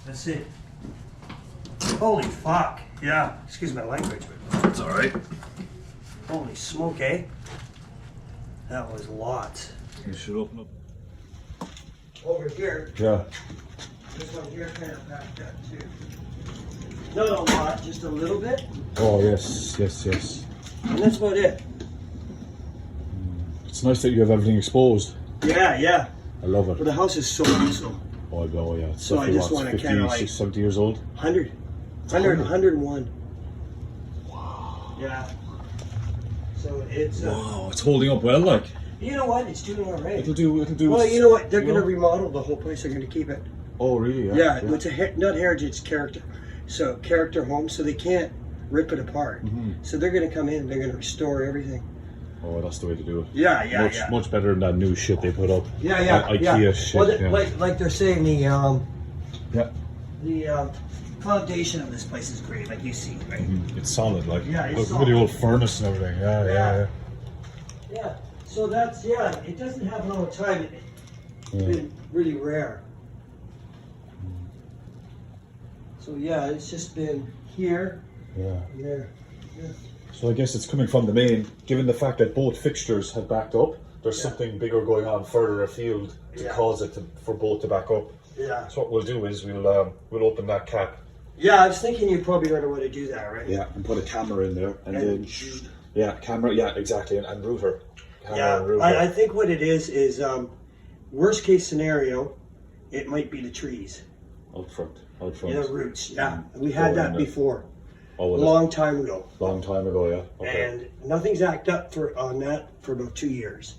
That's it. Holy fuck. Yeah, excuse my language, but It's all right. holy smoke, eh? That was lots. You should open up. Over here, Yeah. this one here kind of backed up too. Not a lot, just a little bit, Oh yes, yes, yes. and that's about it. It's nice that you have everything exposed. Yeah, yeah. I love But it. the house is so awesome. Oh yeah. It's So I definitely just what, wanna 50, kinda like- 60, 70 years old. 100. 101. Wow. Yeah. So it's, Wow, it's holding up well, like. you know what? It's doing all right. It'll do. Well, you know what? They're you going to know? remodel the whole place. They're going to keep it. Oh really? Yeah, it's a not heritage, it's character. So character home, so they can't rip it apart. So they're going to come in. They're going to restore everything. Oh, that's the way to do it. Yeah, yeah, much, yeah. much better than that new shit they put up. Yeah, yeah, That yeah. IKEA shit. Well, yeah. like they're saying, Yeah. the foundation of this place is great, like you see, right? It's solid, like. Yeah, it's look solid. at the old furnace and everything. Yeah, yeah, Yeah. yeah. Yeah. So that's It doesn't happen all the time. It's been really rare. So yeah, it's just been here. Yeah. Yeah. So I guess it's coming from the main. Given the fact that both fixtures have backed up, there's something bigger going on further afield to cause it for both to back up. Yeah. So what we'll do is we'll open that cap. Yeah, I was thinking you probably going to want to do that, right? Yeah, and put a camera in there, and then shoot. yeah, camera. Yeah, exactly, and router. Camera Yeah, and router. I think what it is worst case scenario, it might be the trees, out front. the roots. Yeah, we had that before, Oh, a long time ago, long time ago. Yeah. Okay. and nothing's acted up on that for about 2 years.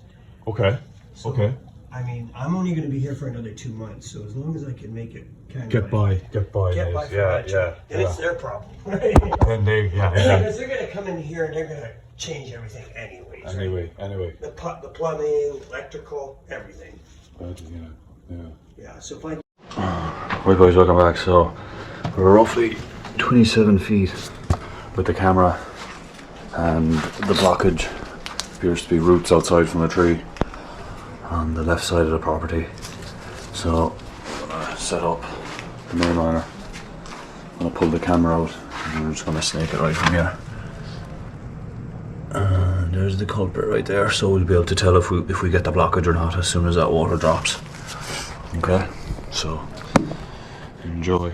Okay. So, Okay. I mean, I'm only going to be here for another 2 months, so as long as I can make it kind of Get by. get by financially, and it's their problem, right? And they, Because they're going to come in here and they're going to change everything anyways. right? Anyway. The plumbing, electrical, everything. Yeah. Yeah, so if I... Right guys, welcome back. So we're roughly 27 feet with the camera, and the blockage appears to be roots outside from a tree on the left side of the property. So I'm gonna set up the main liner. I'm gonna pull the camera out and we're just gonna snake it right from here. And there's the culprit right there, so we'll be able to tell if we get the blockage or not as soon as that water drops. Okay, so enjoy.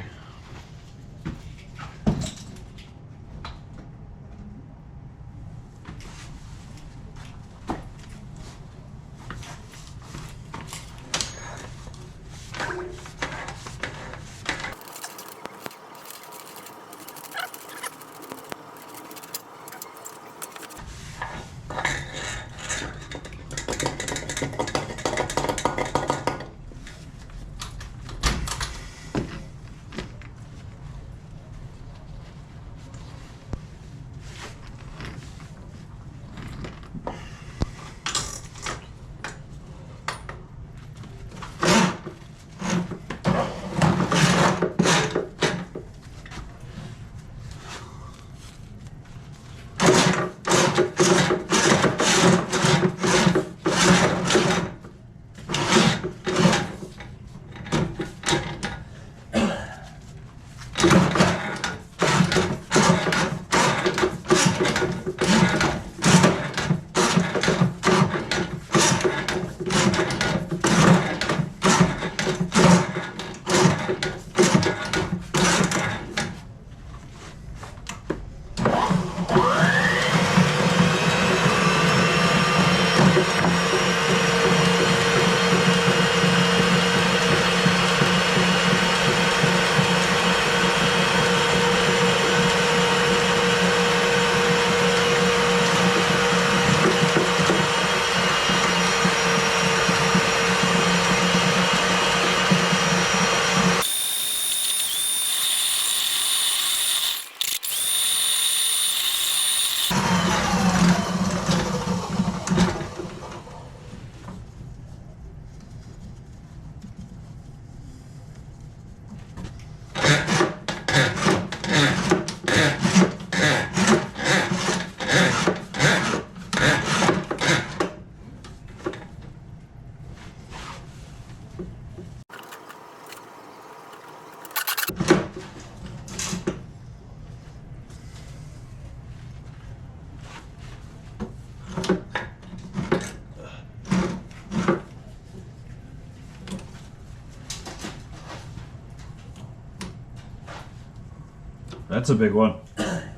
That's a big one.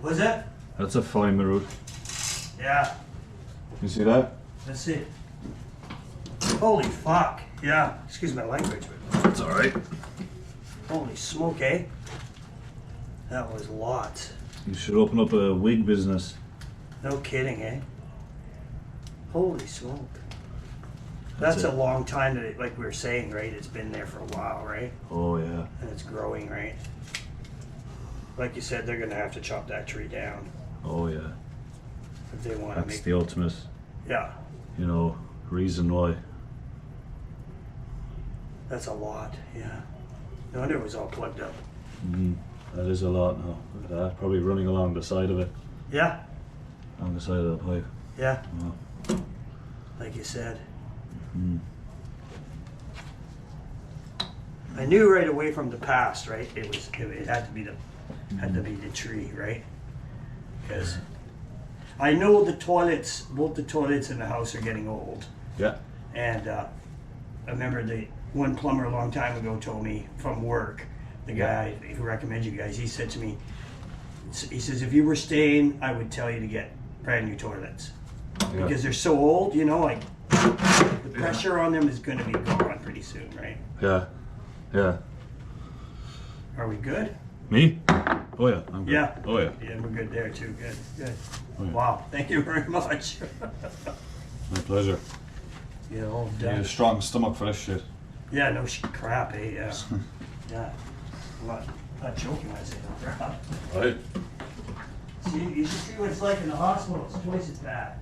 Was it? That's a fine root. Yeah. You see that? Let's see. Holy fuck. Yeah. Excuse my language, but That's alright. holy smoke, eh? That was lots. You should open up a wig business. No kidding, eh? Holy smoke. That's a long time that it, like we were saying, right? It's been there for a while, right? Oh yeah. And it's growing, right? Like you said, they're gonna have to chop that tree down Oh yeah. if they want to That's make. the ultimate, Yeah, you know, reason why. that's a lot. Yeah. No wonder it was all plugged up. That is a lot now. Look at that. Probably running along the side of it. Yeah. Along the side of the pipe. Yeah. Wow. Like you said. I knew right away from the past, right? It had to be the tree, right? Because I know the toilets, both the toilets in the house are getting old. Yeah. And I remember the one plumber a long time ago told me from work, the guy who recommends you guys, he said to me, he says, if you were staying, I would tell you to get brand new toilets. Yeah. Because they're so old, you know, like the pressure on them is going to be gone pretty soon, right? Yeah. Yeah. Are we good? Me? Oh yeah. I'm good. Yeah. Oh yeah. Yeah, we're good there too. Good, good. Oh, yeah. Wow, thank you very much. My pleasure. Yeah, all You need done. a strong stomach for this shit. Yeah, no crap, eh? Yeah. Yeah. I'm not joking when I say no crap. Right. See, you should see what it's like in the hospital. It's twice as bad.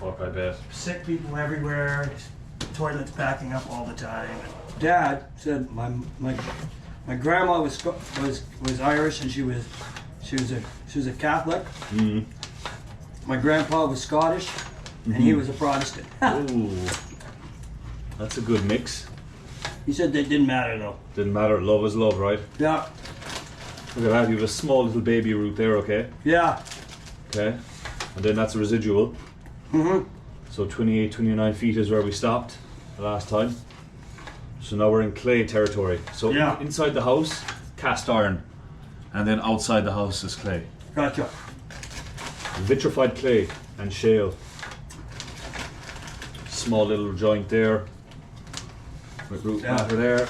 Fuck, I bet. Sick people everywhere, toilets backing up all the time. Dad said my grandma was Irish and she was a Catholic. Mm. My grandpa was Scottish and he was a Protestant. Ooh. That's a good mix. He said that didn't matter though. Didn't matter. Love is love, right? Yeah, Look at that. You have a small little baby root there, okay? yeah. Okay. And then that's a residual. Mm-hmm. So 28, 29 feet is where we stopped the last time. So now we're in clay territory. So Yeah. inside the house, cast iron. And then outside the house is clay. Gotcha. Vitrified clay and shale. Small little joint there. With root Yeah. matter there.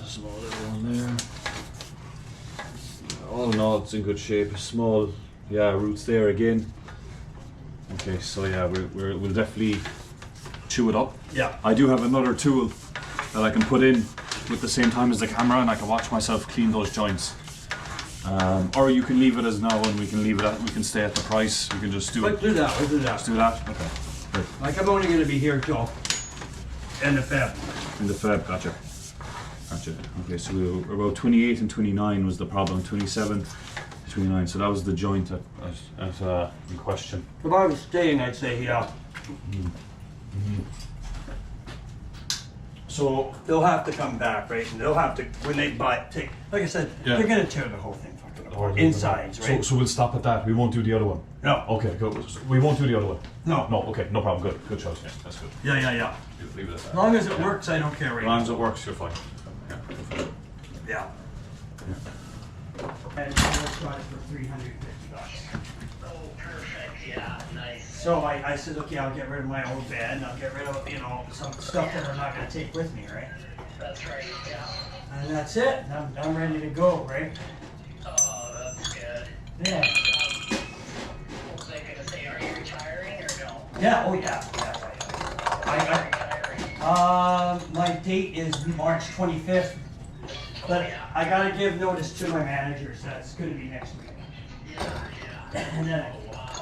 A small little one there. All in all, it's in good shape. Small, yeah, roots there again. Okay, so yeah, we'll definitely chew it up. Yeah. I do have another tool that I can put in with the same time as the camera, and I can watch myself clean those joints. Or you can leave it as now, and we can leave it at. We can stay at the price. We can just do Let's it. do that. Let's do that. Let's do that. Okay. Good. Like I'm only going to be here till end of Feb. In the Feb, gotcha. Gotcha. Okay, so we were about 28 and 29 was the problem. 27, 29. So that was the joint in question. If I was staying, I'd say yeah. So they'll have to come back, right? And they'll have to when they take. Like I said, Yeah. they're going to tear the whole thing fucking apart. Insides, right? So we'll stop at that. We won't do the other one. No. Okay, good. We won't do the other one. No. No, okay, no problem. Good. Good choice. Yeah, that's good. Yeah, yeah, yeah. Leave it at that. As long as it works, I don't care. Right? As long as it works, you're fine. Yeah, you're fine. Yeah. And I got it for $350. Oh, perfect. Yeah, nice. So I said, okay, I'll get rid of my old bed. And I'll get rid of some stuff that I'm not going to take with me, right? That's right. Yeah. And that's it. I'm ready to go, right? Oh, that's good. Yeah. Was I gonna say, are you retiring or no? Yeah. Oh yeah. My date is March 25th, but I gotta give notice to my managers. That's gonna be next week. Yeah. And then,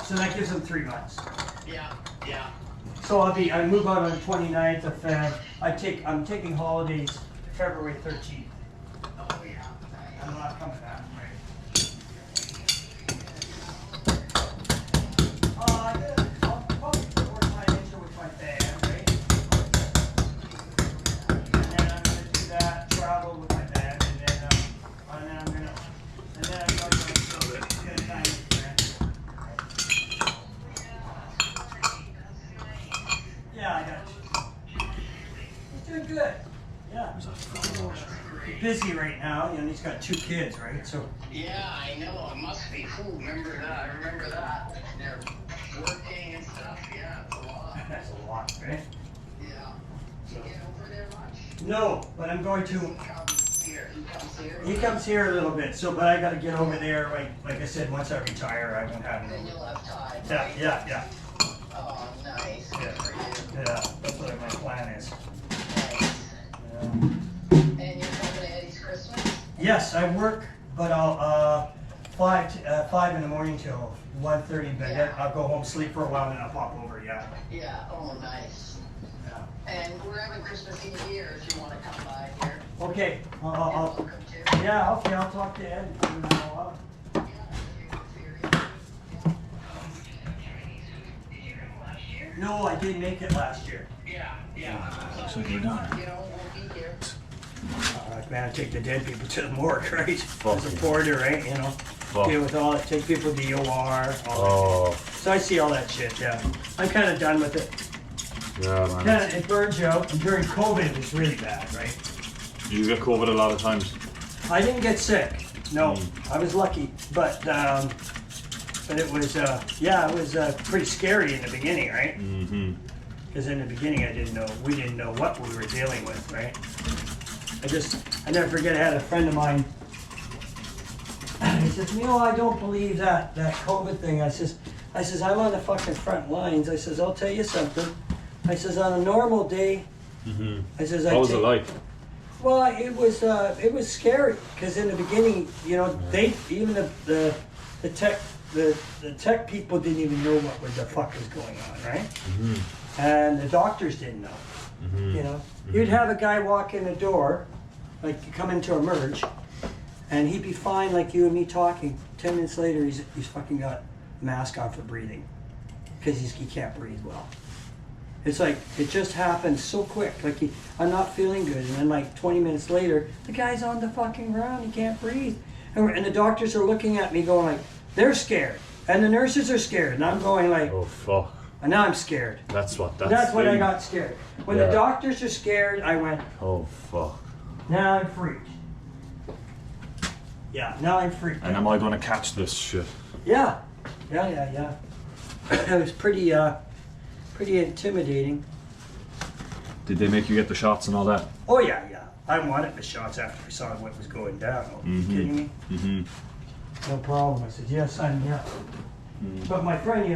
so that gives them 3 months. Yeah. Yeah. So I move out on the 29th of Feb. I'm taking holidays February 13th. Oh yeah. I'm not coming back, right? I'll probably put more time into with my band, right? And then I'm gonna do that, travel with my band, and then I'm gonna get time with the band. Yeah, I got you. It's doing good. Yeah. busy right now. You know, he's got 2 kids, right? So. Yeah, I know. It must be. Ooh, remember that? I remember that. They're working and stuff. Yeah, it's a lot. That's a lot, right? Yeah. Do you get over there much? No, but I'm going to. He comes here. He comes here. He comes here a little bit, so but I got to get over there. Like I said, once I retire, I won't have And then him. you'll have time. Yeah, Right? yeah. Oh, nice. Good Yeah. for you. Yeah, that's what my plan is. Nice. Yeah. And you're coming to Eddie's Christmas? Yes, I work, but I'll 5 in the morning till 1:30. But then I'll go home, sleep for a while, and I'll pop over. Yeah. Yeah. Oh, nice. Yeah. And we're having Christmas Eve here if you want to come by here. Okay. You're I'll welcome to. yeah. Okay. I'll talk to Ed. Yeah, No, I didn't make it last year. yeah. Looks like we're done. You know, we'll be here. Man, I take the dead people to the morgue, right? As a Fucking- porter, right? You know, Fuck. deal with all it. Take people to the OR. Oh, So I see all that shit. Yeah, I'm kind of done with it. yeah, man. Yeah, it burns you out. And during COVID, it was really bad, right? You get COVID a lot of times. I didn't get sick. No, I was lucky, but it was it was pretty scary in the beginning, right? Mm-hmm. Because in the beginning, we didn't know what we were dealing with, right? I never forget. I had a friend of mine. He says, I don't believe that COVID thing. I says, I'm on the fucking front lines. I says, I'll tell you something. I says, on a normal day, Mm-hmm. I says, What was it like? Well, it was scary because in the beginning, they even the tech people didn't even know what the fuck was going on, right? Mm-hmm. And the doctors didn't know. Mm-hmm. You'd have a guy walk in the door, like you come into a merge, and he'd be fine like you and me talking. 10 minutes later, he's fucking got a mask on for breathing because he can't breathe well. It's like, it just happened so quick. Like, I'm not feeling good. And then like 20 minutes later, the guy's on the fucking ground. He can't breathe. And the doctors are looking at me going like, they're scared. And the nurses are scared. And I'm going like, Oh, fuck. and now I'm scared. That's when I got scared. When the Yeah. doctors are scared, I went, Oh, fuck. now I'm freaked. Yeah, now I'm freaked. And am I going to catch this shit? Yeah. It was pretty intimidating. Did they make you get the shots and all that? Oh yeah. I wanted the shots after I saw what was going down. Are you kidding me? Mm-hmm. No problem. I said, yeah, sign me up. But my friend, he